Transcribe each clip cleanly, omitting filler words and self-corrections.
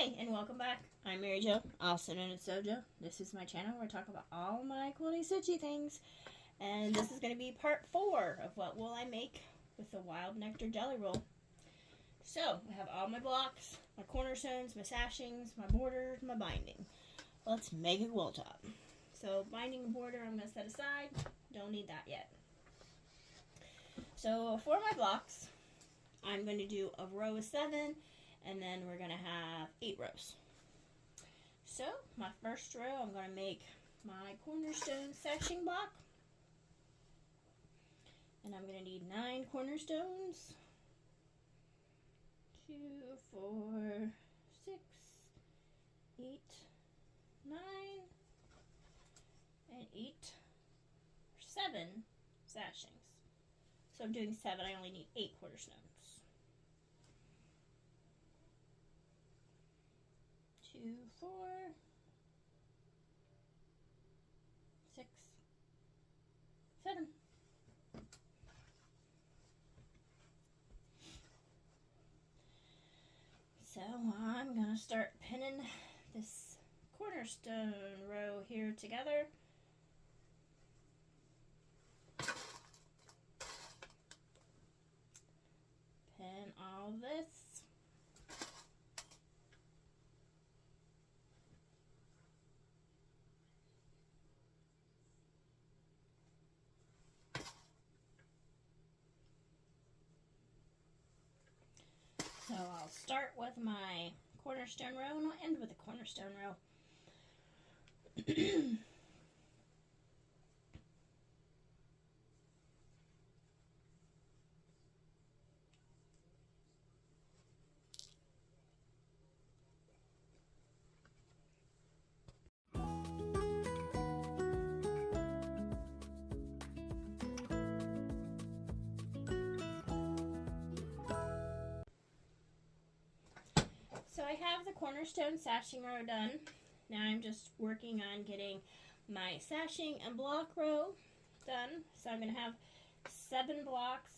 Hi, and welcome back. I'm Mary Jo, also known as Sojo. This is my channel where I talk about all my quilty stitchy things. And this is going to be part 4 of what will I make with the Wild Nectar jelly roll. So, I have all my blocks, my cornerstones, my sashings, my borders, my binding. Let's make a quilt top. So, binding and border I'm going to set aside. Don't need that yet. So, for my blocks, I'm going to do a row of 7, and then we're going to have 8 rows. So, my first row, I'm going to make my cornerstone sashing block. And I'm going to need 9 cornerstones. 2, 4, 6, 8, 9, and 8, 7 sashings. So I'm doing 7, I only need 8 cornerstones. 2, 4, 6, 7. So I'm going to start pinning this cornerstone row here together. Pin all this. So I'll start with my cornerstone row and I'll end with a cornerstone row. So I have the cornerstone sashing row done. Now I'm just working on getting my sashing and block row done. So I'm going to have 7 blocks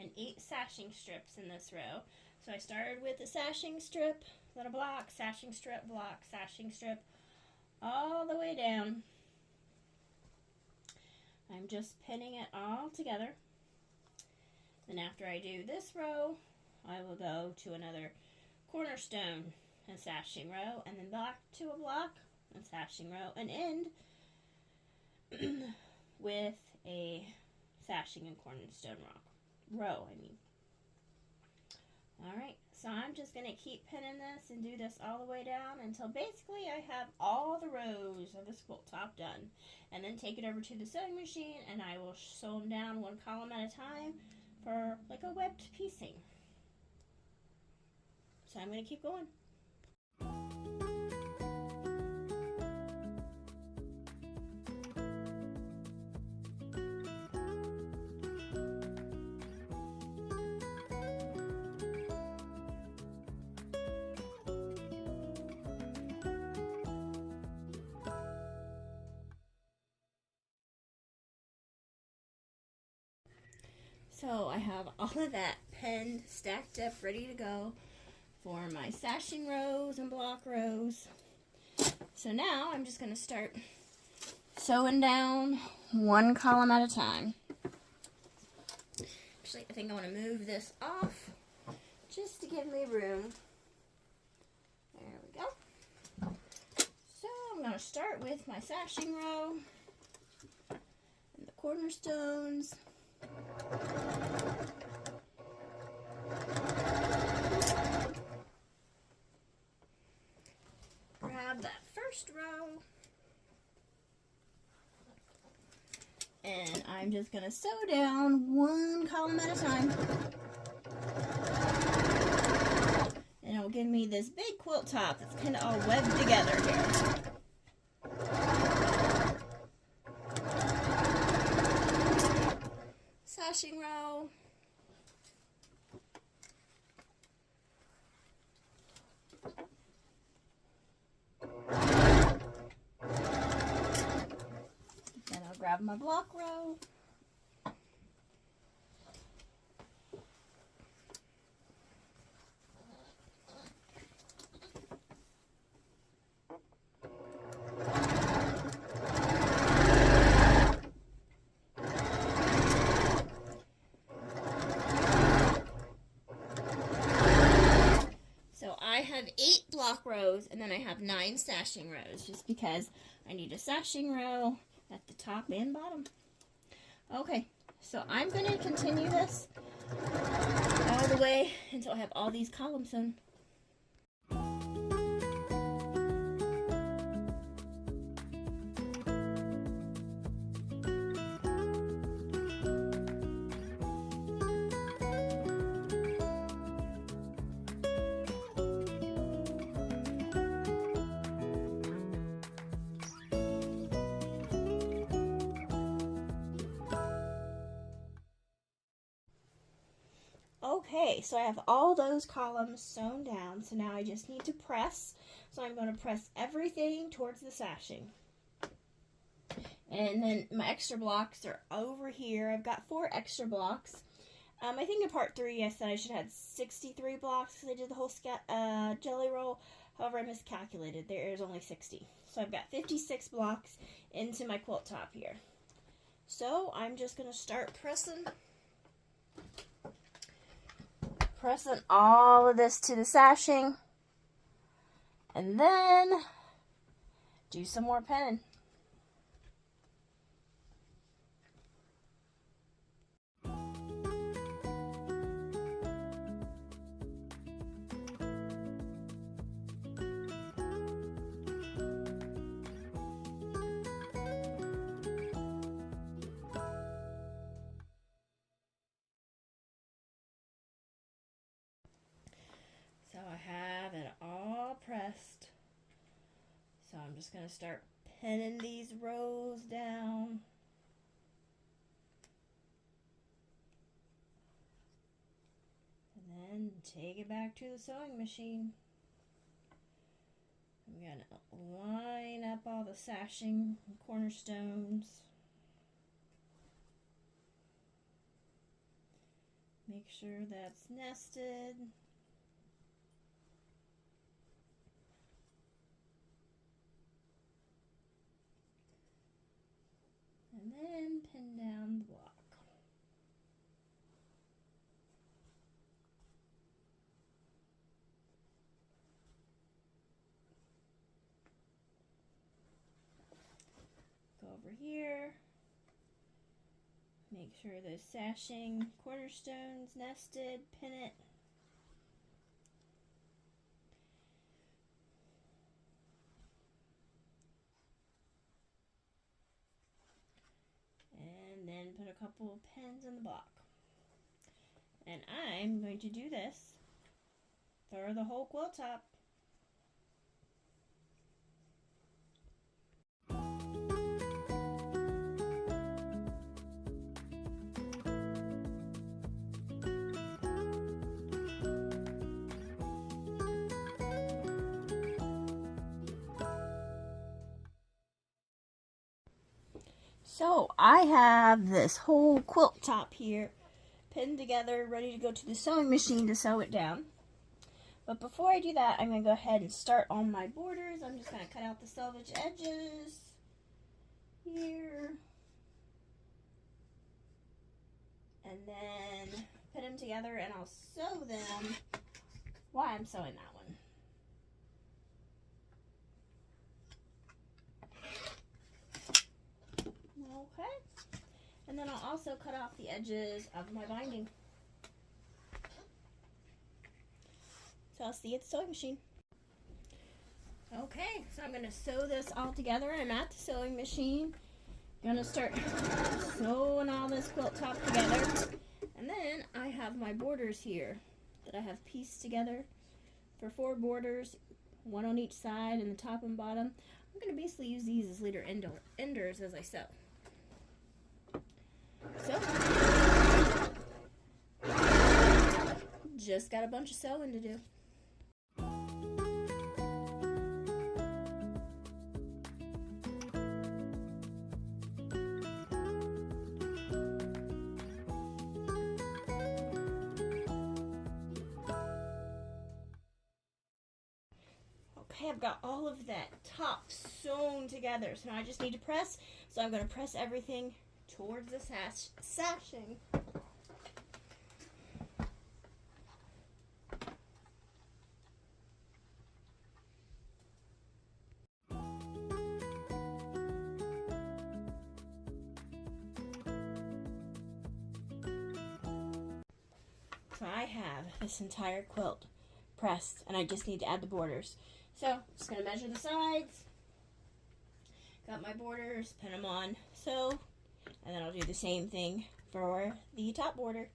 and 8 sashing strips in this row. So I started with the sashing strip, then a block, sashing strip, block, sashing strip, all the way down. I'm just pinning it all together. Then after I do this row, I will go to another cornerstone and sashing row, and then back to a block and sashing row, and end with a sashing and cornerstone row. Alright, so I'm just going to keep pinning this and do this all the way down until basically I have all the rows of this quilt top done. And then take it over to the sewing machine and I will sew them down 1 column at a time for like a webbed piecing. So I'm going to keep going. So I have all of that pinned, stacked up, ready to go for my sashing rows and block rows. So now I'm just going to start sewing down 1 column at a time. Actually, I think I want to move this off just to give me room. There we go. So I'm going to start with my sashing row and the cornerstones. Grab that first row, and I'm just going to sew down 1 column at a time, and it'll give me this big quilt top that's kind of all webbed together here. Sashing row. Then I'll grab my block row. have 8 block rows, and then I have 9 sashing rows, just because I need a sashing row at the top and bottom. Okay, so I'm going to continue this all the way until I have all these columns sewn. Okay, so I have all those columns sewn down, so now I just need to press. So I'm going to press everything towards the sashing. And then my extra blocks are over here. I've got 4 extra blocks. I think in part 3 I said I should have 63 blocks because I did the whole jelly roll. However, I miscalculated. There is only 60. So I've got 56 blocks into my quilt top here. So I'm just going to start pressing all of this to the sashing, and then do some more pinning. So I have it all pressed. So I'm just going to start pinning these rows down. And then take it back to the sewing machine. I'm going to line up all the sashing cornerstones. Make sure that's nested. And then pin down the block. Go over here. Make sure the sashing cornerstones nested, pin it. And then put a couple of pins in the block. And I'm going to do this for the whole quilt top. So I have this whole quilt top here pinned together, ready to go to the sewing machine to sew it down. But before I do that, I'm going to go ahead and start on my borders. I'm just going to cut out the selvage edges here. And then put them together, and I'll sew them while I'm sewing that one. Okay, and then I'll also cut off the edges of my binding. So I'll see you at the sewing machine. Okay, so I'm going to sew this all together. I'm at the sewing machine. I'm going to start sewing all this quilt top together. And then I have my borders here that I have pieced together for 4 borders, 1 on each side and the top and bottom. I'm going to basically use these as leader enders as I sew. So, just got a bunch of sewing to do. Okay, I've got all of that top sewn together, so now I just need to press. So I'm going to press everything towards the sashing. So I have this entire quilt pressed, and I just need to add the borders. So, just going to measure the sides. Got my borders, pin them on, sew, and then I'll do the same thing for the top border.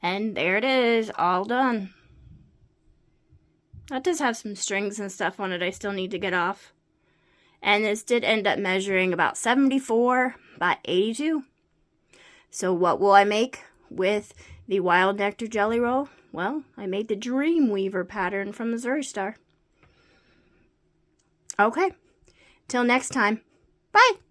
And there it is, all done. That does have some strings and stuff on it I still need to get off. And this did end up measuring about 74 by 82. So what will I make with the Wild Nectar Jelly Roll? Well, I made the Dreamweaver pattern from Missouri Star. Okay, till next time, bye!